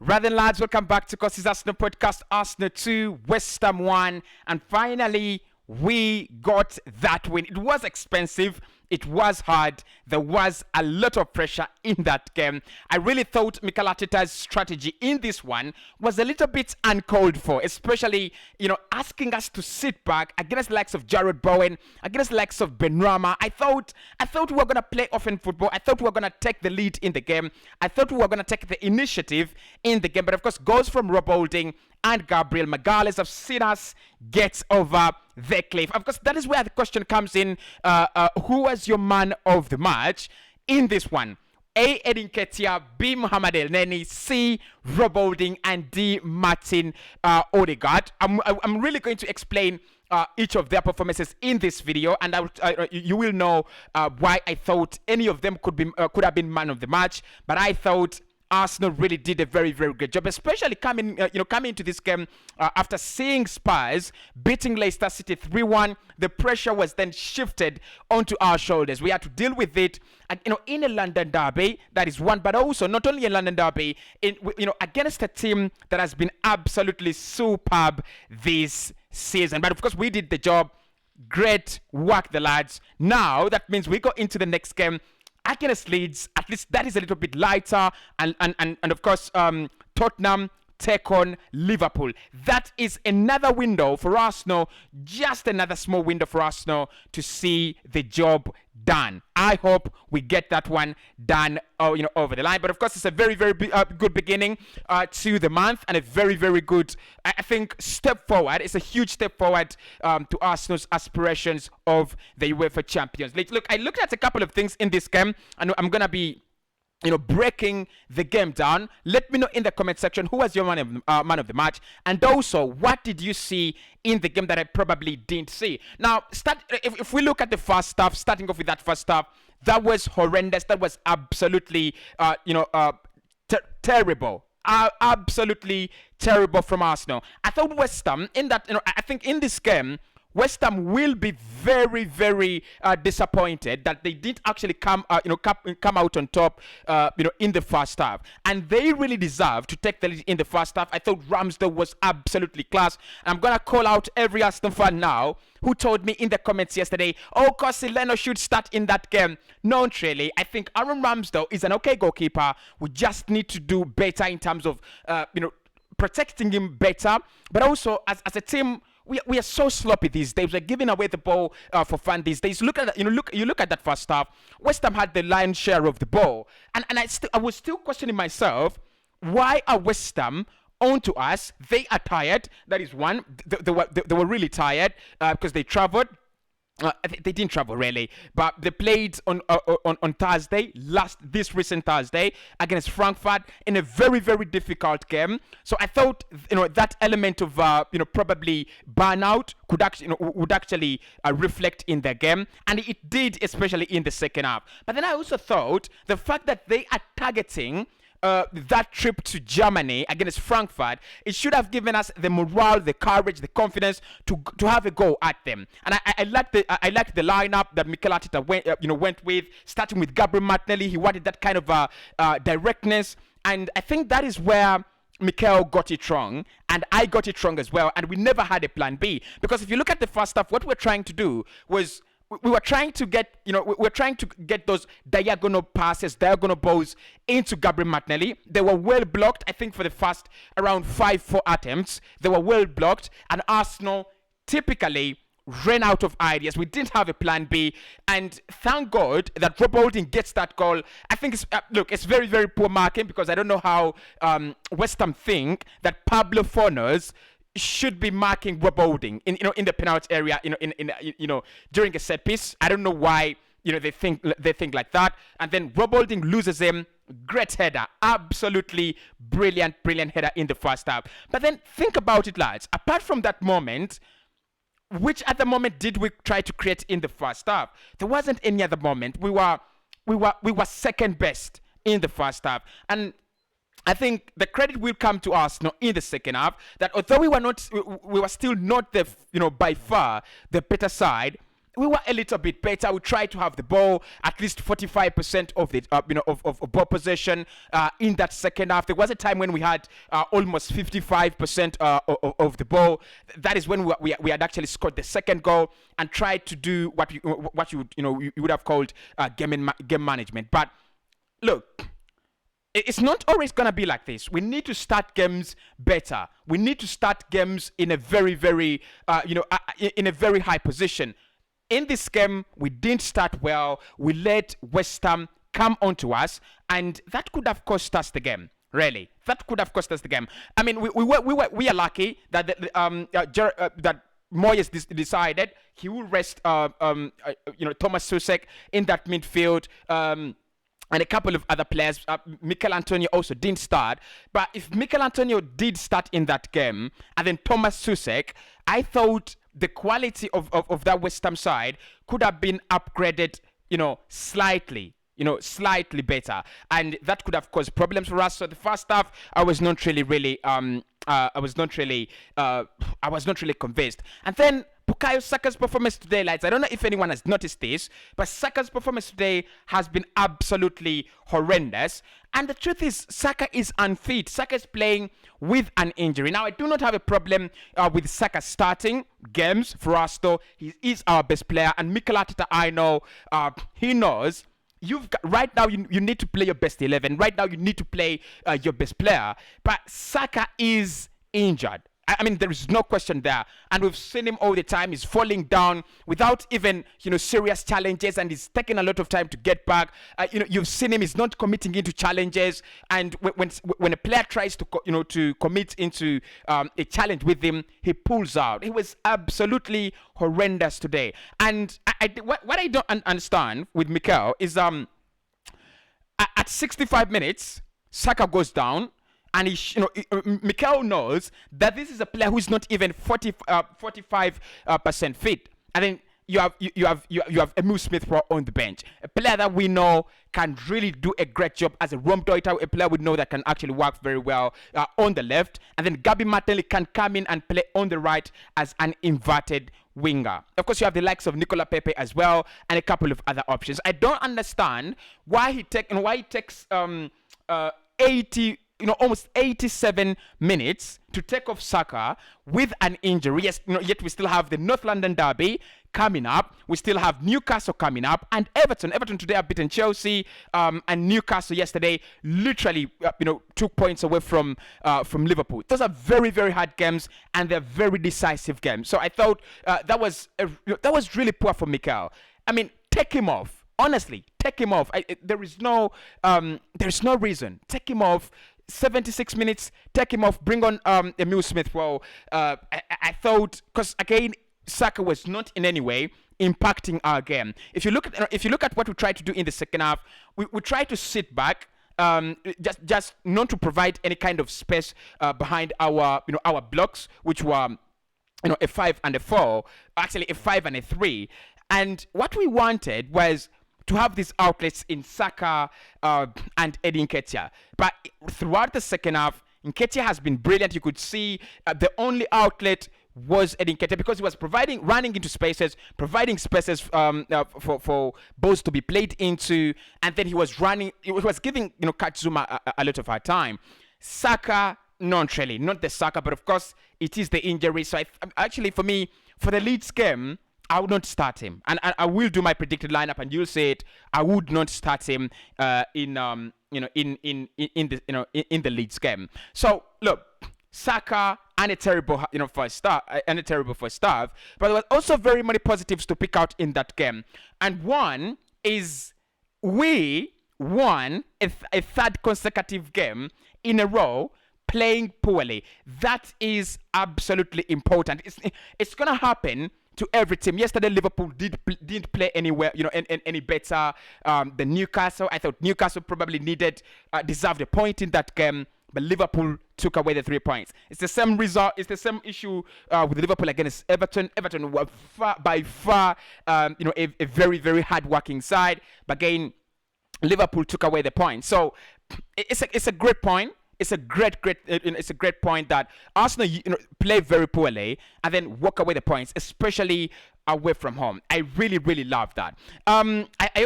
Right then, lads, welcome back to Cossy's Arsenal podcast. Arsenal 2, West Ham 1, and finally, we got that win. It was expensive. It was hard. There was a lot of pressure in that game. I really thought Mikel Arteta's strategy in this one was a little bit uncalled for, especially, asking us to sit back against the likes of Jared Bowen, against the likes of Benrahma. I thought we were going to play offensive football. I thought we were going to take the lead in the game. I thought we were going to take the initiative in the game. But of course, goals from Rob Holding and Gabriel Magalhaes have seen us get over the cliff. Of course, that is where the question comes in. Who was your man of the match in this one? A. Edin Ketia, B. Mohamed El Neni, C. Rob Holding, and D. Martin Odegaard. I'm really going to explain each of their performances in this video, and you will know why I thought any of them could have been man of the match. But I thought Arsenal really did a very, very good job, especially coming into this game after seeing Spurs beating Leicester City 3-1. The pressure was then shifted onto our shoulders. We had to deal with it, in a London derby. That is one, but also not only a London derby, against a team that has been absolutely superb this season. But of course, we did the job. Great work, the lads. Now that means we go into the next game against Leeds. At least that is a little bit lighter, and of course Tottenham take on Liverpool. That is another window for Arsenal, just another small window for Arsenal to see the job done. I hope we get that one done over the line. But of course, it's a very, very good beginning to the month, and a very, very good, I think, step forward. It's a huge step forward to Arsenal's aspirations of the UEFA Champions League. Look, I looked at a couple of things in this game, and I'm gonna be breaking the game down. Let me know in the comment section who was your man of the match, and also what did you see in the game that I probably didn't see. Now, if we look at the first half, starting off with that first half, that was horrendous. That was absolutely, terrible. Absolutely terrible from Arsenal. I thought West Ham in that, I think in this game, West Ham will be very, very disappointed that they didn't actually come out on top, in the first half. And they really deserve to take the lead in the first half. I thought Ramsdale was absolutely class. And I'm gonna call out every Aston fan now who told me in the comments yesterday, "Oh, Cossy, Leno should start in that game." Not really. I think Aaron Ramsdale is an okay goalkeeper. We just need to do better in terms of, protecting him better. But also, as a team, we are so sloppy these days. We're giving away the ball for fun these days. Look at that, you look at that first half. West Ham had the lion's share of the ball, and I was still questioning myself, why are West Ham onto us? They are tired. That is one. They were really tired because they traveled. They didn't travel really, but they played on Thursday, this recent Thursday against Frankfurt in a very, very difficult game. So I thought that element of probably burnout would actually reflect in the game, and it did, especially in the second half. But then I also thought the fact that they are targeting that trip to Germany against Frankfurt, it should have given us the morale, the courage, the confidence to have a go at them. And I like the lineup that Mikel Arteta went with, starting with Gabriel Martinelli. He wanted that kind of directness, and I think that is where Mikel got it wrong, and I got it wrong as well. And we never had a plan B, because if you look at the first half, what we're trying to do was, we were trying to get, those diagonal passes, diagonal balls into Gabriel Martinelli. They were well blocked. I think for the first around 5-4 attempts, they were well blocked, and Arsenal typically ran out of ideas. We didn't have a plan B, and thank God that Rob Holding gets that goal. I think it's very, very poor marking, because I don't know how West Ham think that Pablo Fornals should be marking Rob Holding in the penalty area, during a set piece. I don't know why they think like that. And then Rob Holding loses him. Great header, absolutely brilliant header in the first half. But then think about it, lads. Apart from that moment, which other moment did we try to create in the first half? There wasn't any other moment. We were second best in the first half, and I think the credit will come to us in the second half, that although we were still not the by far the better side, we were a little bit better. We tried to have the ball at least 45% of the of ball possession in that second half. There was a time when we had almost 55% of the ball. That is when we had actually scored the second goal and tried to do what you would have called game management. But look, it's not always going to be like this. We need to start games better. We need to start games in a very, very, in a very high position. In this game, we didn't start well. We let West Ham come onto us, and that could have cost us the game. Really, that could have cost us the game. I mean, we are lucky that that Moyes decided he will rest Thomas Susek in that midfield. And a couple of other players. Mikel Antonio also didn't start. But if Mikel Antonio did start in that game, and then Thomas Susek, I thought the quality of that West Ham side could have been upgraded, slightly better. And that could have caused problems for us. So the first half, I was not really convinced. And then Bukayo Saka's performance today, lads, I don't know if anyone has noticed this, but Saka's performance today has been absolutely horrendous. And the truth is, Saka is unfit. Saka is playing with an injury. Now, I do not have a problem with Saka starting games for us, though. He is our best player. And Mikel Arteta, I know, he knows. Right now, you need to play your best 11. Right now, you need to play your best player. But Saka is injured. I mean, there is no question there. And we've seen him all the time. He's falling down without even, serious challenges. And he's taking a lot of time to get back. You've seen him. He's not committing into challenges. And when a player tries to commit into a challenge with him, he pulls out. He was absolutely horrendous today. And what I don't understand with Mikel is at 65 minutes, Saka goes down. And Mikel knows that this is a player who's not even 45% fit. And then you have Emil Smith Rowe on the bench, a player that we know can really do a great job as a Rom Deuter, a player we know that can actually work very well on the left. And then Gabi Martinelli can come in and play on the right as an inverted winger. Of course, you have the likes of Nicola Pepe as well, and a couple of other options. I don't understand why he takes almost 87 minutes to take off Saka with an injury. Yes, yet we still have the North London derby coming up. We still have Newcastle coming up, and Everton. Everton today have beaten Chelsea, and Newcastle yesterday literally, took points away from Liverpool. Those are very, very hard games, and they're very decisive games. So I thought that was really poor for Mikel. I mean, take him off. Honestly, take him off. There's no reason. Take him off. 76 minutes, take him off, bring on Emil Smith Rowe. I thought, because again, Saka was not in any way impacting our game. If you look at what we tried to do in the second half, we tried to sit back, just not to provide any kind of space behind our blocks, which were a 5 and a 4, actually a 5 and a 3. And what we wanted was to have these outlets in Saka and Eddie Nketiah. But throughout the second half, Nketiah has been brilliant. You could see the only outlet was Eddie Nketiah because he was running into spaces, providing spaces for balls to be played into, and then he was giving Katsuma a lot of our time. Saka, not really, not the Saka, but of course it is the injury. So actually, for me, for the Leeds game, I would not start him, and I will do my predicted lineup, and you'll see it. I would not start him in the Leeds game. So look, Saka and a terrible first half, but there were also very many positives to pick out in that game, and one is we won a third consecutive game in a row playing poorly. That is absolutely important. It's gonna happen to every team. Yesterday, Liverpool didn't play anywhere, any better than Newcastle. I thought Newcastle probably deserved a point in that game, but Liverpool took away the 3 points. It's the same result. It's the same issue with Liverpool against Everton. Everton were by far, a very, very hard-working side. But again, Liverpool took away the point. So it's a great point. It's a great point that Arsenal play very poorly and then walk away the points, especially away from home. I really, really love that. I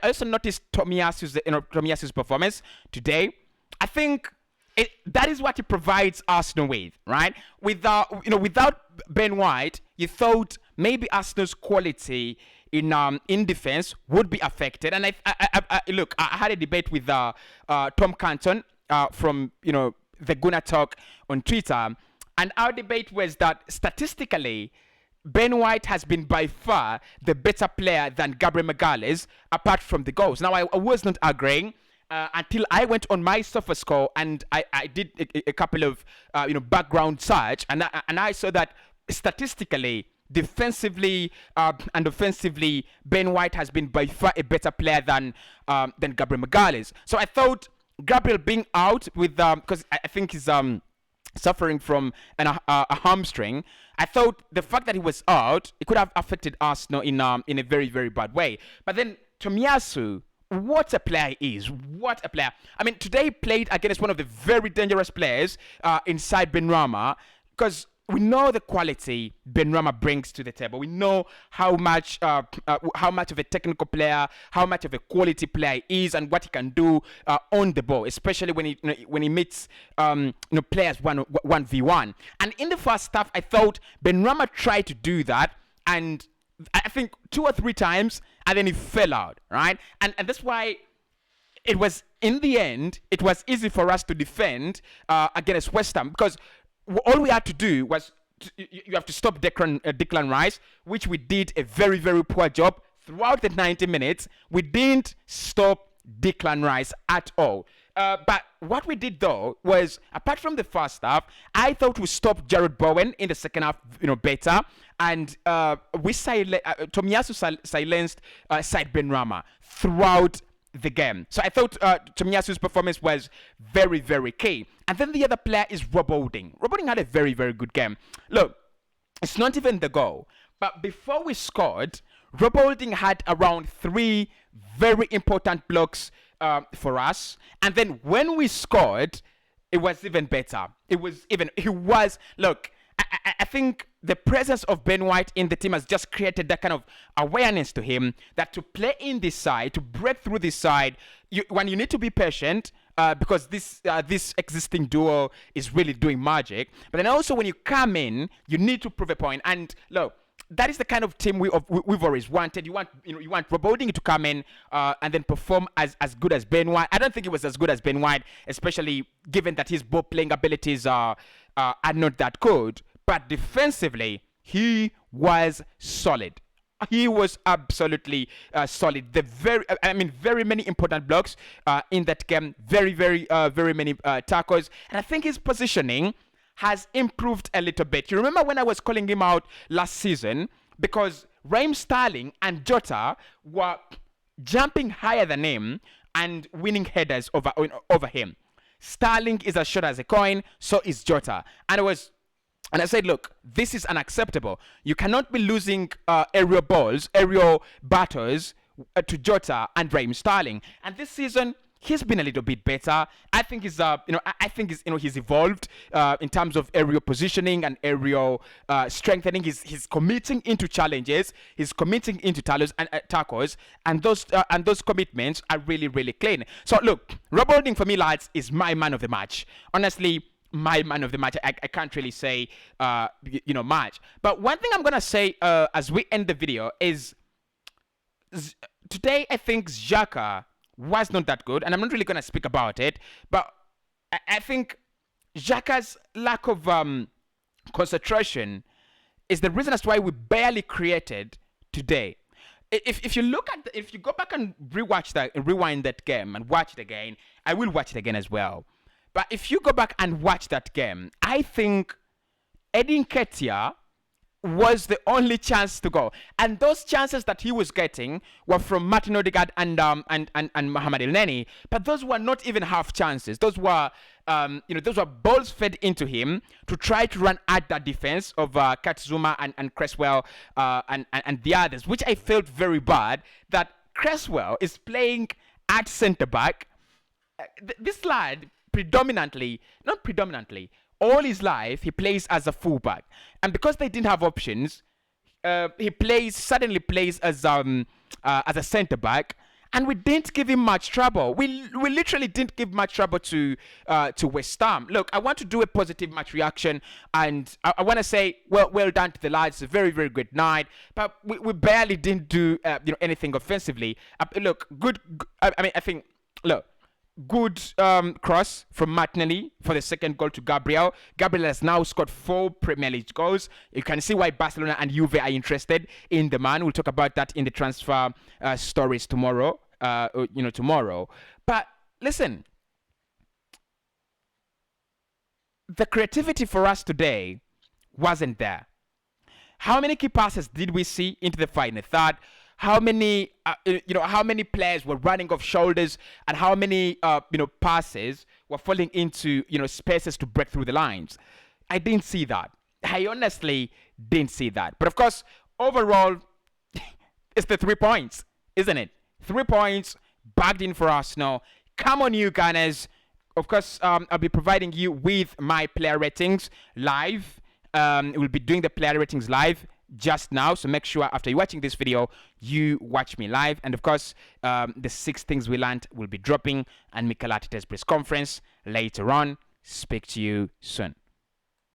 also noticed Tomiyasu's performance today. I think that is what he provides Arsenal with, right? Without Ben White, you thought maybe Arsenal's quality in defense would be affected. And look, I had a debate with Tom Canton from the Guna Talk on Twitter, and our debate was that statistically, Ben White has been by far the better player than Gabriel Magalhaes, apart from the goals. Now, I was not agreeing until I went on my SofaScore and I did a couple of background search, and I saw that statistically, defensively and offensively, Ben White has been by far a better player than Gabriel Magalhaes. So I thought Gabriel being out with because I think he's suffering from a hamstring. I thought the fact that he was out, it could have affected Arsenal in a very, very bad way. But then Tomiyasu, what a player he is. What a player. I mean, today he played against one of the very dangerous players inside Benrahma, because we know the quality Benrahma brings to the table. We know how much of a technical player, how much of a quality player he is, and what he can do on the ball, especially when he meets players 1v1. And in the first half, I thought Benrahma tried to do that, and I think 2 or 3 times, and then he fell out, right? And that's why it was, in the end, it was easy for us to defend against West Ham, because all we had to do was you have to stop Declan Rice, which we did a very, very poor job throughout the 90 minutes. We didn't stop Declan Rice at all. But what we did though was, apart from the first half, I thought we stopped Jared Bowen in the second half, better, and Tomiyasu silenced Said Benrahma throughout the game. So I thought Tomiyasu's performance was very, very key. And then the other player is Rob Holding. Rob Holding had a very, very good game. Look, it's not even the goal, but before we scored, Rob Holding had around 3 very important blocks for us. And then when we scored, it was even better. Look, I think the presence of Ben White in the team has just created that kind of awareness to him that to play in this side, to break through this side, you need to be patient because this existing duo is really doing magic. But then also when you come in, you need to prove a point. And look, that is the kind of team we've always wanted. You want Rob Holding to come in and then perform as good as Ben White. I don't think it was as good as Ben White, especially given that his ball playing abilities are not that good. But defensively, he was solid. He was absolutely solid. Very many important blocks in that game. Very many tackles. And I think his positioning has improved a little bit. You remember when I was calling him out last season because Raheem Sterling and Jota were jumping higher than him and winning headers over him. Sterling is as short as a coin, so is Jota. And I said, look, this is unacceptable. You cannot be losing aerial battles to Jota and Raheem Sterling. And this season, he's been a little bit better. I think he's evolved in terms of aerial positioning and aerial strengthening. He's committing into challenges. He's committing into tackles, and those commitments are really, really clean. So look, Rob Holding for me, lads, is my man of the match. Honestly, my man of the match. I can't really say much. But one thing I'm gonna say as we end the video is today I think Xhaka was not that good, and I'm not really gonna speak about it. But I think Xhaka's lack of concentration is the reason as why we barely created today. If you go back and rewind that game and watch it again, I will watch it again as well. But if you go back and watch that game, I think Eddie Nketiah was the only chance to go. And those chances that he was getting were from Martin Odegaard and Mohamed Elneny. But those were not even half chances. Those were balls fed into him to try to run at that defense of Katzuma and Cresswell and the others, which I felt very bad that Cresswell is playing at centre-back. This lad all his life, he plays as a fullback. And because they didn't have options, He suddenly plays as a centre back, and we didn't give him much trouble. We literally didn't give much trouble to West Ham. Look, I want to do a positive match reaction, and I want to say well done to the lads. It's a very very good night, but we barely didn't do anything offensively. Look, I think look. Good cross from Martinelli for the second goal to Gabriel. Gabriel has now scored 4 Premier League goals. You can see why Barcelona and Juve are interested in the man. We'll talk about that in the transfer stories tomorrow. Tomorrow. But listen, the creativity for us today wasn't there. How many key passes did we see into the final third? How many, how many players were running off shoulders, and how many, passes were falling into, spaces to break through the lines? I didn't see that. I honestly didn't see that. But of course, overall, it's the 3 points, isn't it? 3 points bagged in for Arsenal. Come on, you Gunners. Of course, I'll be providing you with my player ratings live. We'll be doing the player ratings live just now, so make sure after you're watching this video you watch me live. And of course, the 6 things we learned will be dropping, and Mikel Arteta's press conference later on. Speak to you soon.